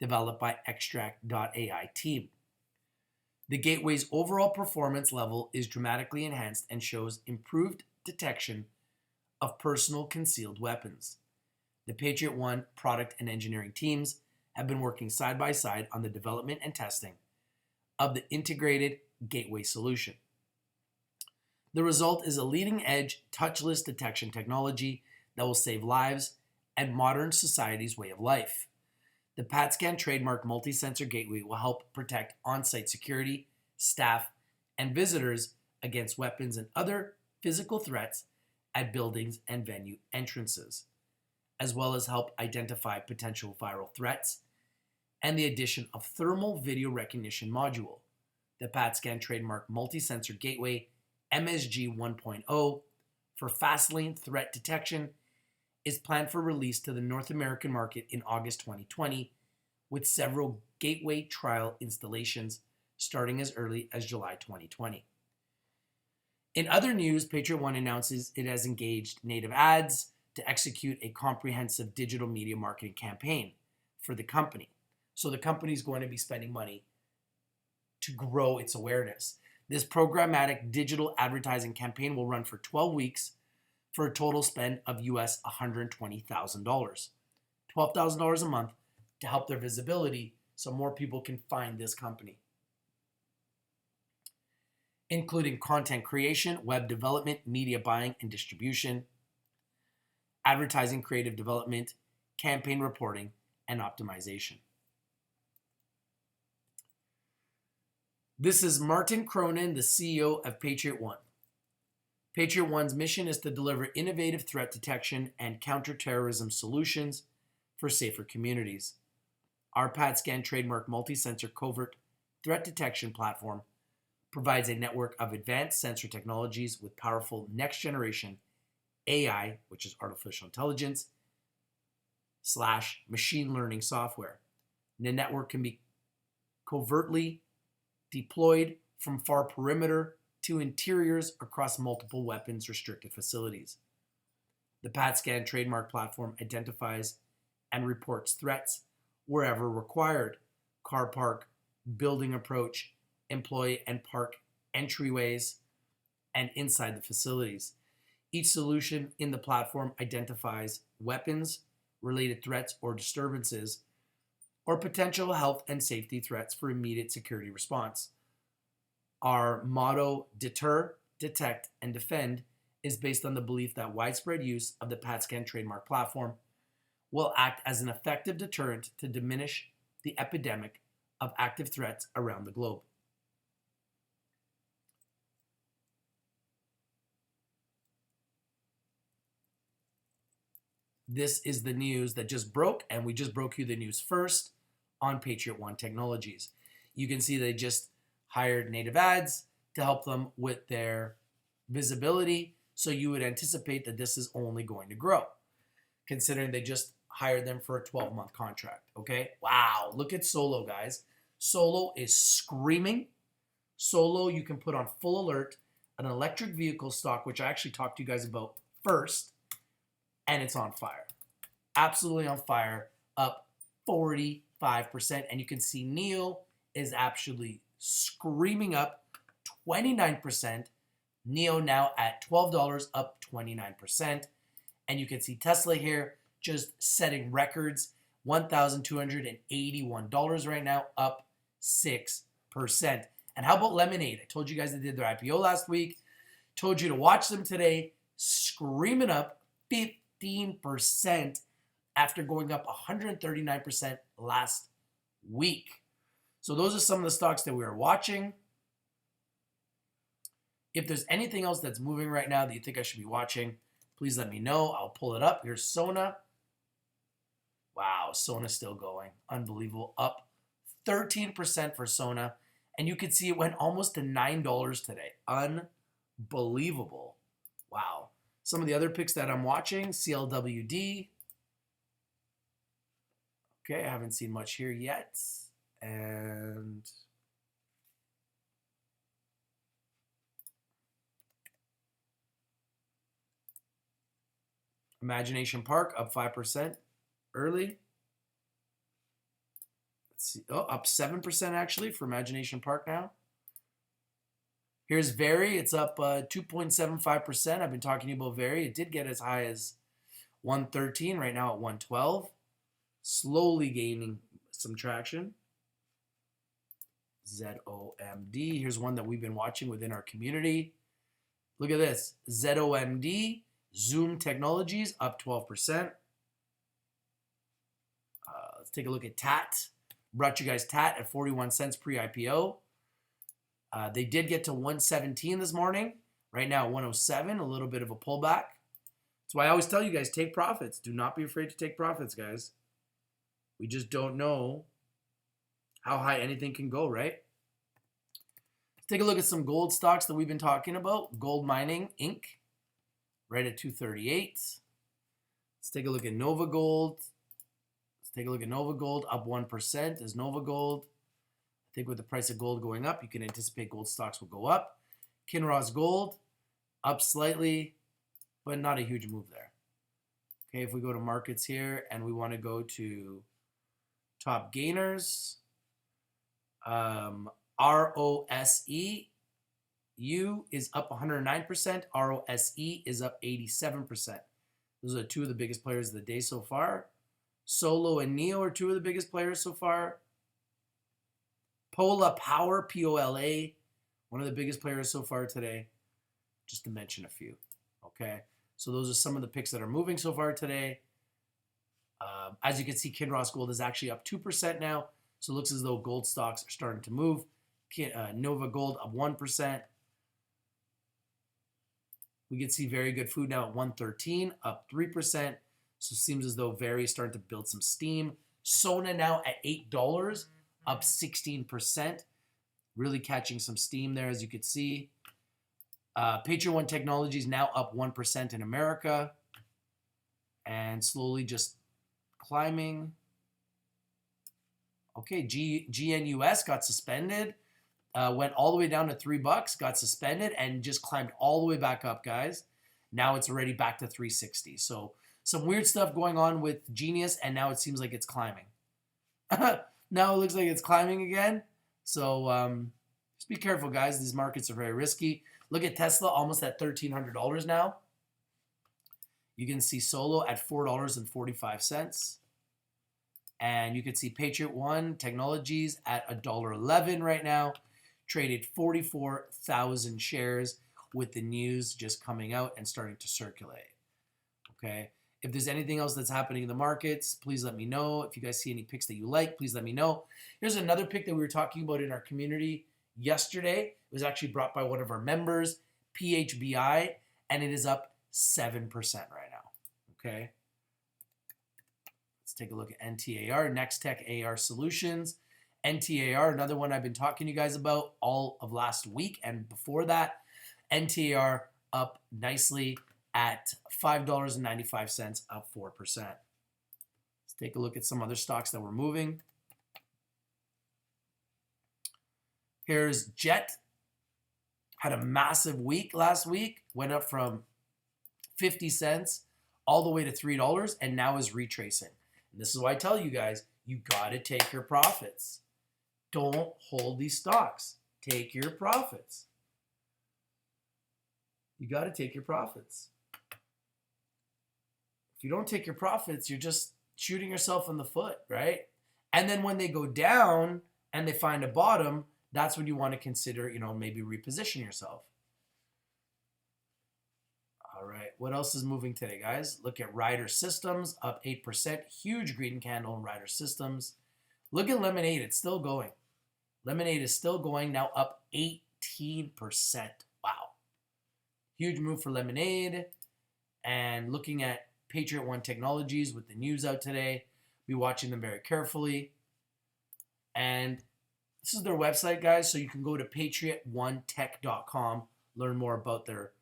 developed by Outcqx.ai team. The gateway's overall performance level is dramatically enhanced and shows improved detection of personal concealed weapons. The Patriot One product and engineering teams have been working side by side on the development and testing of the integrated gateway solution. The result is a leading-edge touchless detection technology that will save lives and modern society's way of life. The Patscan trademark multi-sensor gateway will help protect on-site security, staff, and visitors against weapons and other physical threats at buildings and venue entrances, as well as help identify potential viral threats, and the addition of thermal video recognition module. The Patscan trademark multi-sensor gateway MSG 1.0 for fast lane threat detection is planned for release to the North American market in August 2020, with several gateway trial installations starting as early as July 2020. In other news, Patriot One announces it has engaged Native Ads to execute a comprehensive digital media marketing campaign for the company. So the company is going to be spending money to grow its awareness. This programmatic digital advertising campaign will run for 12 weeks for a total spend of US $120,000. $12,000 a month to help their visibility so more people can find this company, including content creation, web development, media buying and distribution, advertising, creative development, campaign reporting, and optimization. This is Martin Cronin, the CEO of Patriot One. Patriot One's mission is to deliver innovative threat detection and counterterrorism solutions for safer communities. Our Patscan trademark multi-sensor covert threat detection platform provides a network of advanced sensor technologies with powerful next-generation AI, which is artificial intelligence, / machine learning software. The network can be covertly deployed from far perimeter to interiors across multiple weapons restricted facilities. The Patscan trademark platform identifies and reports threats wherever required: car park, building approach, employee and park entryways, and inside the facilities. Each solution in the platform identifies weapons, related threats or disturbances, or potential health and safety threats for immediate security response. Our motto, deter, detect, and defend, is based on the belief that widespread use of the Patscan trademark platform will act as an effective deterrent to diminish the epidemic of active threats around the globe. This is the news that just broke, and we just broke you the news first on Patriot One Technologies. You can see they just hired Native Ads to help them with their visibility, so you would anticipate that this is only going to grow, considering they just hired them for a 12-month contract, okay? Wow, look at Solo, guys. Solo is screaming. Solo, you can put on full alert, an electric vehicle stock, which I actually talked to you guys about first, and it's on fire. Absolutely on fire, up 45%. And you can see NEO is actually screaming up 29%. NEO now at $12, up 29%. And you can see Tesla here just setting records, $1,281 right now, up 6%. And how about Lemonade? I told you guys they did their IPO last week. Told you to watch them today, screaming up 15% after going up 139% last week. So those are some of the stocks that we are watching. If there's anything else that's moving right now that you think I should be watching, please let me know. I'll pull it up. Here's Sona. Wow, Sona's still going. Unbelievable. Up 13% for Sona. And you can see it went almost to $9 today. Unbelievable. Wow. Some of the other picks that I'm watching, CLWD. Okay, I haven't seen much here yet. And Imagination Park up 5% early. Let's see. Oh, up 7% actually for Imagination Park now. Here's Very. It's up 2.75%. I've been talking to you about Very. It did get as high as 113, right now at 112. Slowly gaining some traction. ZOMD. Here's one that we've been watching within our community. Look at this. ZOMD, Zoom Technologies, up 12%. Let's take a look at TAT. Brought you guys TAT at 41 cents pre-IPO. They did get to 117 this morning. Right now, 107, a little bit of a pullback. That's why I always tell you guys, take profits. Do not be afraid to take profits, guys. We just don't know how high anything can go, right? Let's take a look at some gold stocks that we've been talking about. Gold Mining, Inc., right at 238. Let's take a look at Nova Gold. Let's take a look at Nova Gold, up 1% is Nova Gold. I think with the price of gold going up, you can anticipate gold stocks will go up. Kinross Gold, up slightly, but not a huge move there. Okay, if we go to markets here and we want to go to top gainers, ROSE, U is up 109%, ROSE is up 87%. Those are two of the biggest players of the day so far. Solo and Neo are two of the biggest players so far. Pola Power, POLA, one of the biggest players so far today, just to mention a few. Okay, so those are some of the picks that are moving so far today. As you can see, Kinross Gold is actually up 2% now, so it looks as though gold stocks are starting to move. Nova Gold up 1%. We can see Very Good Food now at 113, up 3%. So it seems as though Very is starting to build some steam. Sona now at $8, up 16%. Really catching some steam there, as you could see. Patriot One Technologies now up 1% in America. And slowly just climbing. Okay, GNUS got suspended. Went all the way down to $3, got suspended, and just climbed all the way back up, guys. Now it's already back to 360. So some weird stuff going on with Genius, and now it seems like it's climbing. Now it looks like it's climbing again. So just be careful, guys. These markets are very risky. Look at Tesla, almost at $1,300 now. You can see Solo at $4.45. And you can see Patriot One Technologies at $1.11 right now. Traded 44,000 shares with the news just coming out and starting to circulate. Okay. If there's anything else that's happening in the markets, please let me know. If you guys see any picks that you like, please let me know. Here's another pick that we were talking about in our community yesterday. It was actually brought by one of our members, PHBI, and it is up 7% right now. Okay. Let's take a look at NTAR, Next Tech AR Solutions. NTAR, another one I've been talking to you guys about all of last week and before that. NTAR up nicely at $5.95, up 4%. Let's take a look at some other stocks that were moving. Here's Jet. Had a massive week last week. Went up from 50 cents all the way to $3 and now is retracing. And this is why I tell you guys, you got to take your profits. Don't hold these stocks. Take your profits. You got to take your profits. If you don't take your profits, you're just shooting yourself in the foot, right? And then when they go down and they find a bottom, that's when you want to consider, maybe reposition yourself. All right, what else is moving today, guys? Look at Ryder Systems, up 8%. Huge green candle in Ryder Systems. Look at Lemonade, it's still going. Lemonade is still going, now up 18%. Wow. Huge move for Lemonade. And looking at Patriot One Technologies with the news out today, be watching them very carefully. And this is their website, guys, so you can go to patriotonetech.com, learn more about their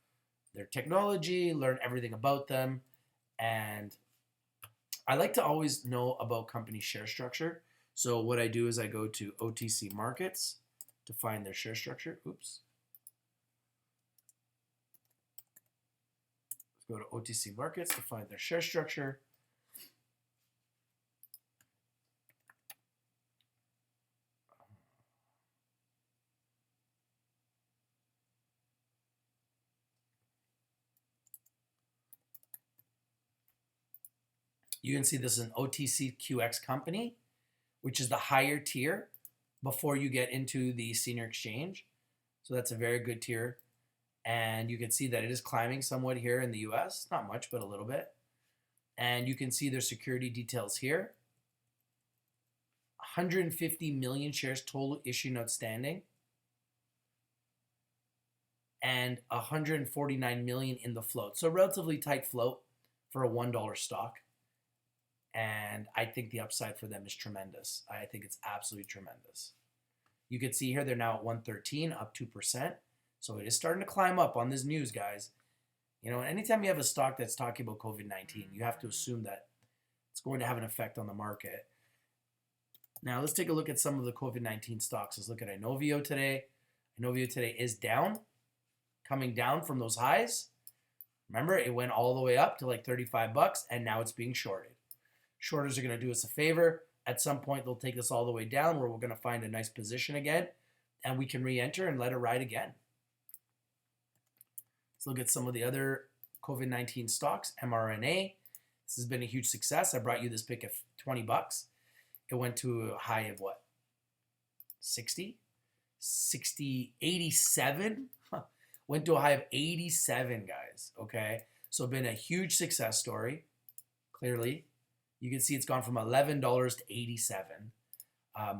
technology, learn everything about them. And I like to always know about company share structure. So what I do is I go to OTC Markets to find their share structure. Oops. Let's go to OTC Markets to find their share structure. You can see this is an OTCQX company, which is the higher tier before you get into the senior exchange. So that's a very good tier. And you can see that it is climbing somewhat here in the US, not much, but a little bit. And you can see their security details here. 150 million shares total issued and outstanding, and 149 million in the float. So relatively tight float for a $1 stock. And I think the upside for them is tremendous. I think it's absolutely tremendous. You can see here they're now at 113, up 2%. So it is starting to climb up on this news, guys. You know, anytime you have a stock that's talking about COVID-19, you have to assume that it's going to have an effect on the market. Now, let's take a look at some of the COVID-19 stocks. Let's look at Inovio today. Inovio today is down, coming down from those highs. Remember, it went all the way up to like 35 bucks, and now it's being shorted. Shorters are going to do us a favor. At some point, they'll take us all the way down where we're going to find a nice position again, and we can re-enter and let it ride again. Let's look at some of the other COVID-19 stocks. mRNA. This has been a huge success. I brought you this pick at 20 bucks. It went to a high of what? 60? 87? Huh. Went to a high of 87, guys. Okay. So been a huge success story. Clearly. You can see it's gone from $11 to 87.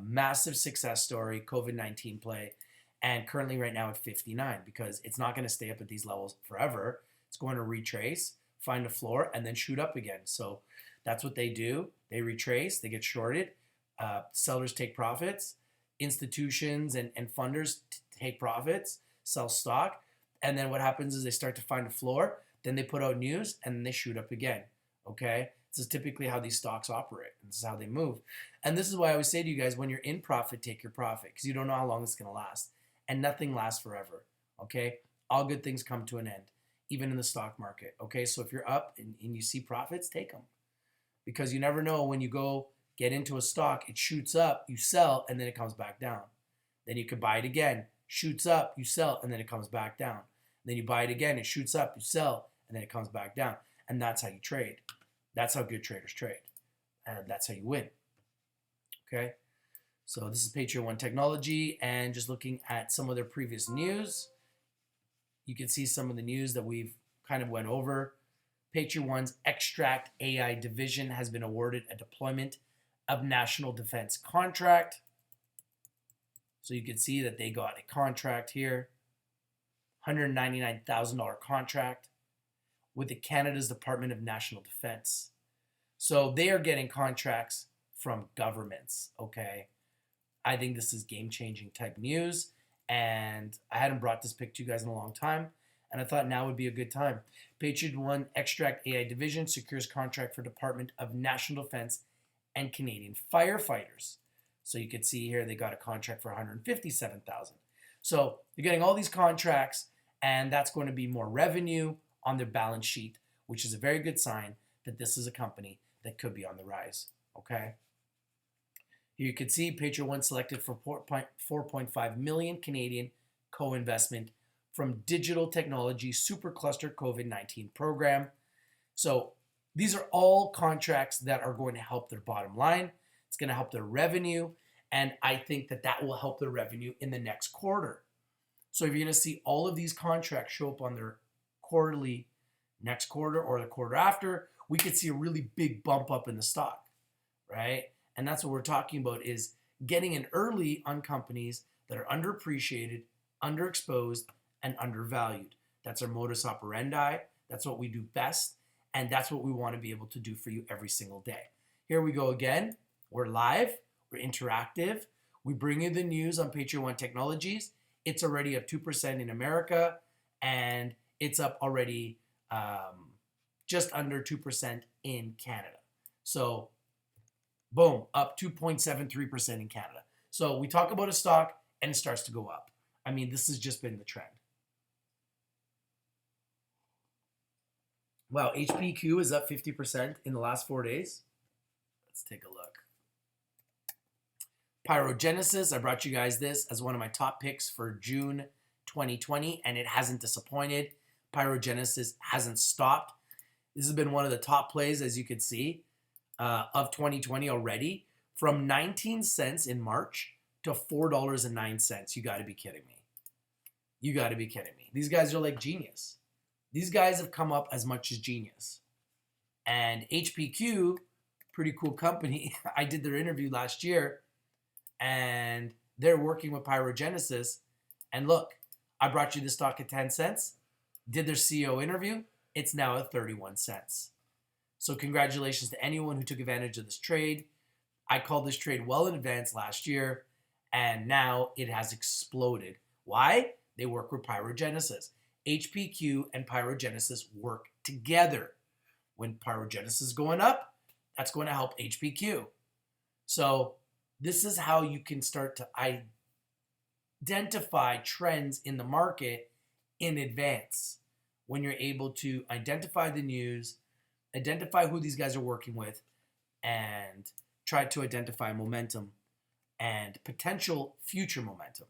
Massive success story, COVID-19 play. And currently right now at 59 because it's not going to stay up at these levels forever. It's going to retrace, find a floor, and then shoot up again. So that's what they do. They retrace, they get shorted. Sellers take profits. Institutions and funders take profits, sell stock. And then what happens is they start to find a floor. Then they put out news, and then they shoot up again. Okay? This is typically how these stocks operate. This is how they move. And this is why I always say to you guys, when you're in profit, take your profit because you don't know how long it's going to last. And nothing lasts forever. Okay? All good things come to an end, even in the stock market. Okay? So if you're up and you see profits, take them. Because you never know when you go get into a stock, it shoots up, you sell, and then it comes back down. Then you could buy it again. Shoots up, you sell, and then it comes back down. Then you buy it again, it shoots up, you sell, and then it comes back down. And that's how you trade. That's how good traders trade. And that's how you win. Okay? So this is Patriot Technology, and just looking at some of their previous news, you can see some of the news that we've kind of went over. Patriot Otcqx AI division has been awarded a deployment of national defense contract. So you can see that they got a contract here, $199,000 contract with the Canada's Department of National Defense. So they are getting contracts from governments, okay? I think this is game-changing type news, and I hadn't brought this pick to you guys in a long time, and I thought now would be a good time. Patriot Otcqx AI division secures contract for Department of National Defense and Canadian firefighters. So you can see here they got a contract for $157,000. So you're getting all these contracts, and that's going to be more revenue on their balance sheet, which is a very good sign that this is a company that could be on the rise. Okay. Here you can see Patriot selected for 4.5 million Canadian co-investment from Digital Technology Supercluster COVID-19 program. So these are all contracts that are going to help their bottom line. It's going to help their revenue, and I think that that will help their revenue in the next quarter. So if you're going to see all of these contracts show up on their quarterly next quarter or the quarter after, we could see a really big bump up in the stock, right? And that's what we're talking about, is getting in early on companies that are underappreciated, underexposed, and undervalued. That's our modus operandi. That's what we do best. And that's what we want to be able to do for you every single day. Here we go again. We're live. We're interactive. We bring you the news on Patriot Technologies. It's already up 2% in America, and it's up already just under 2% in Canada. So, boom, up 2.73% in Canada. So we talk about a stock, and it starts to go up. I mean, this has just been the trend. Wow, HPQ is up 50% in the last 4 days. Let's take a look. Pyrogenesis, I brought you guys this as one of my top picks for June 2020, and it hasn't disappointed. Pyrogenesis hasn't stopped. This has been one of the top plays, as you can see, of 2020 already, from 19 cents in March to $4.09. You got to be kidding me. You got to be kidding me. These guys are like genius. These guys have come up as much as genius. And HPQ, pretty cool company. I did their interview last year, and they're working with Pyrogenesis. And look, I brought you the stock at 10 cents. Did their CEO interview. It's now at 31 cents. So congratulations to anyone who took advantage of this trade. I called this trade well in advance last year, and now it has exploded. Why? They work with Pyrogenesis. HPQ and Pyrogenesis work together. When Pyrogenesis is going up, that's going to help HPQ. So this is how you can start to identify trends in the market in advance. When you're able to identify the news, identify who these guys are working with, and try to identify momentum and potential future momentum.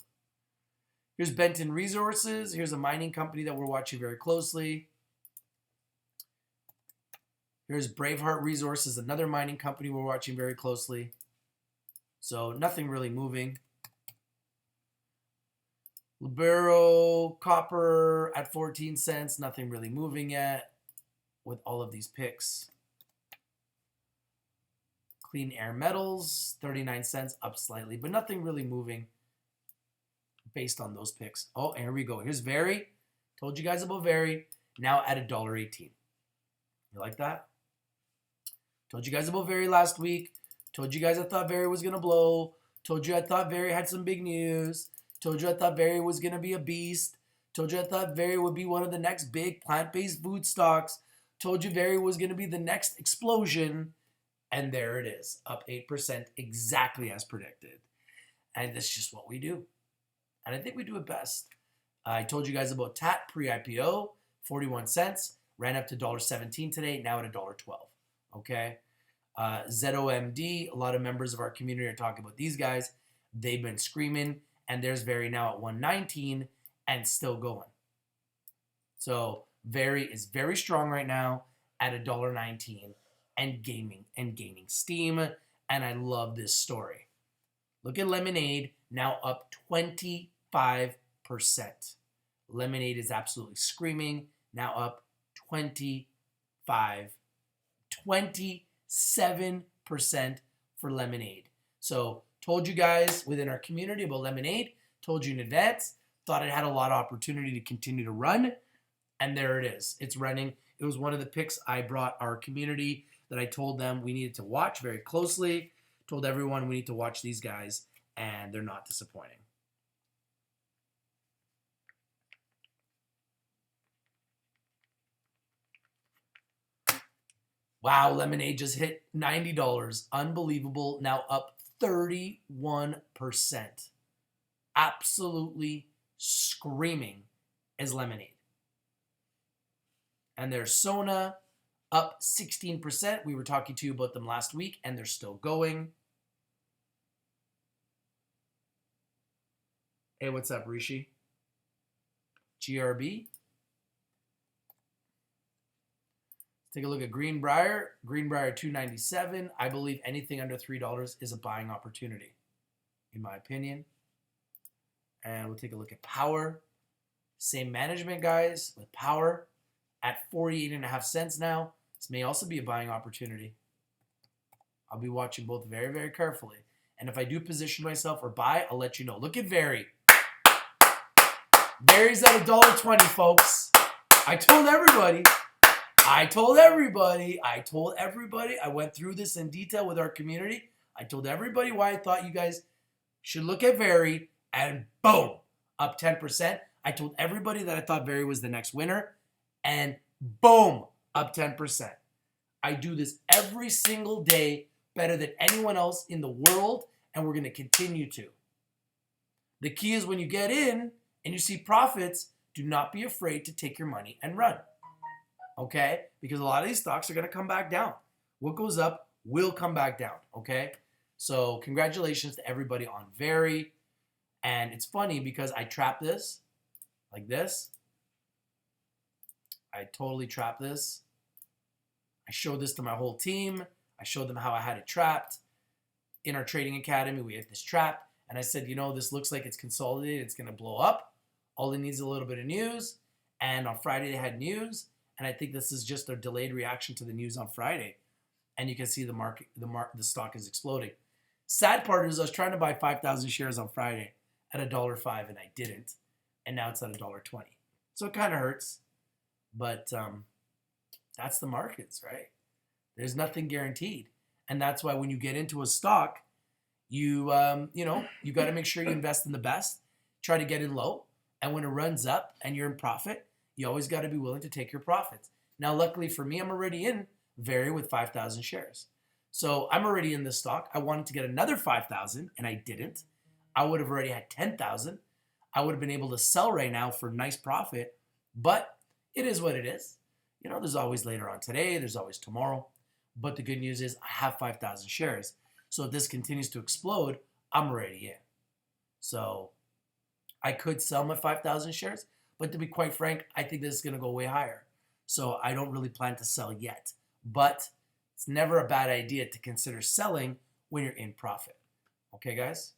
Here's Benton Resources. Here's a mining company that we're watching very closely. Here's Braveheart Resources, another mining company we're watching very closely. So nothing really moving. Libero Copper at 14 cents, nothing really moving yet with all of these picks. Clean Air Metals, 39 cents, up slightly, but nothing really moving based on those picks. Oh, and here we go. Here's Very. Told you guys about Very. Now at $1.18. You like that? Told you guys about Very last week. Told you guys I thought Very was going to blow. Told you I thought Very had some big news. Told you I thought Very was going to be a beast. Told you I thought Very would be one of the next big plant-based food stocks. Told you Very was going to be the next explosion. And there it is, up 8%, exactly as predicted. And that's just what we do. And I think we do it best. I told you guys about TAT pre-IPO, 41 cents. Ran up to $1.17 today, now at $1.12. Okay? ZOMD, a lot of members of our community are talking about these guys. They've been screaming, and there's Very now at 119 and still going. So Very is very strong right now at $1.19 and gaining steam. And I love this story. Look at Lemonade, now up 25%. Lemonade is absolutely screaming, now up 27% for Lemonade. So told you guys within our community about Lemonade, told you in advance, thought it had a lot of opportunity to continue to run, and there it is. It's running. It was one of the picks I brought our community that I told them we needed to watch very closely. Told everyone we need to watch these guys, and they're not disappointing. Wow, Lemonade just hit $90. Unbelievable. Now up 31%. Absolutely screaming is Lemonade. And there's Sona, up 16%. We were talking to you about them last week, and they're still going. Hey, what's up, Rishi? GRB. Take a look at Greenbrier. Greenbrier $2.97. I believe anything under $3 is a buying opportunity, in my opinion. And we'll take a look at Power. Same management, guys, with Power at 48.5 cents now. This may also be a buying opportunity. I'll be watching both very, very carefully. And if I do position myself or buy, I'll let you know. Look at Very. Very's at $1.20, folks. I told everybody. I went through this in detail with our community. I told everybody why I thought you guys should look at Very, and boom, up 10%. I told everybody that I thought Very was the next winner, and boom, up 10%. I do this every single day better than anyone else in the world, and we're going to continue to. The key is when you get in and you see profits, do not be afraid to take your money and run. Okay? Because a lot of these stocks are going to come back down. What goes up will come back down. Okay? So congratulations to everybody on Very. And it's funny because I trap this like this. I totally trap this. I showed this to my whole team. I showed them how I had it trapped. In our trading academy, we had this trap. And I said, you know, this looks like it's consolidated. It's going to blow up. All it needs is a little bit of news. And on Friday, they had news. And I think this is just a delayed reaction to the news on Friday. And you can see the stock is exploding. Sad part is I was trying to buy 5,000 shares on Friday at $1.05 and I didn't. And now it's at $1.20. So it kind of hurts. But that's the markets, right? There's nothing guaranteed. And that's why when you get into a stock, you got to make sure you invest in the best. Try to get in low. And when it runs up and you're in profit, you always got to be willing to take your profits. Now, luckily for me, I'm already in Vary with 5,000 shares. So I'm already in this stock. I wanted to get another 5,000 and I didn't. I would have already had 10,000. I would have been able to sell right now for nice profit, but it is what it is. There's always later on today. There's always tomorrow. But the good news is I have 5,000 shares. So if this continues to explode, I'm already in. So I could sell my 5,000 shares, but to be quite frank, I think this is going to go way higher. So I don't really plan to sell yet. But it's never a bad idea to consider selling when you're in profit. Okay, guys?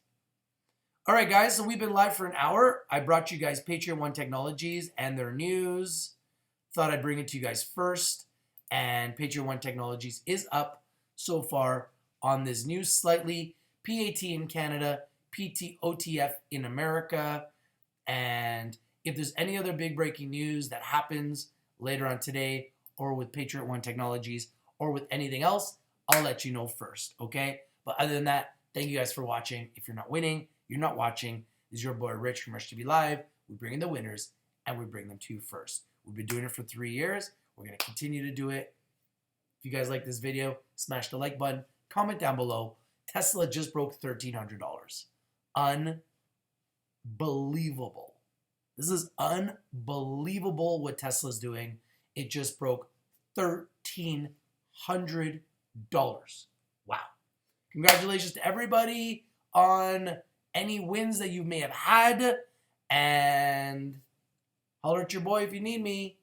All right, guys, so we've been live for an hour. I brought you guys Patriot One Technologies and their news. Thought I'd bring it to you guys first. And Patriot One Technologies is up so far on this news slightly. PAT in Canada, Ptotf in America. And if there's any other big breaking news that happens later on today or with Patriot One Technologies or with anything else, I'll let you know first, okay? But other than that, thank you guys for watching. If you're not winning, you're not watching. This is your boy Rich from Rich TV Live. We bring in the winners and we bring them to you first. We've been doing it for 3 years. We're going to continue to do it. If you guys like this video, smash the like button. Comment down below. Tesla just broke $1,300. Unbelievable. This is unbelievable what Tesla's doing. It just broke $1,300. Wow. Congratulations to everybody on any wins that you may have had. And holler at your boy if you need me.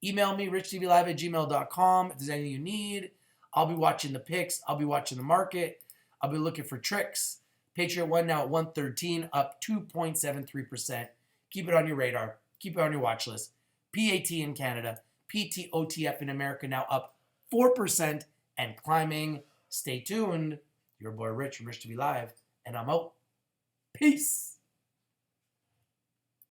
Email me, richtvlive@gmail.com. If there's anything you need, I'll be watching the picks. I'll be watching the market. I'll be looking for tricks. Patriot One now at 113, up 2.73%. Keep it on your radar. Keep it on your watch list. PAT in Canada, Ptotf in America now up 4% and climbing. Stay tuned. Your boy Rich from Rich TV Live, and I'm out. Peace.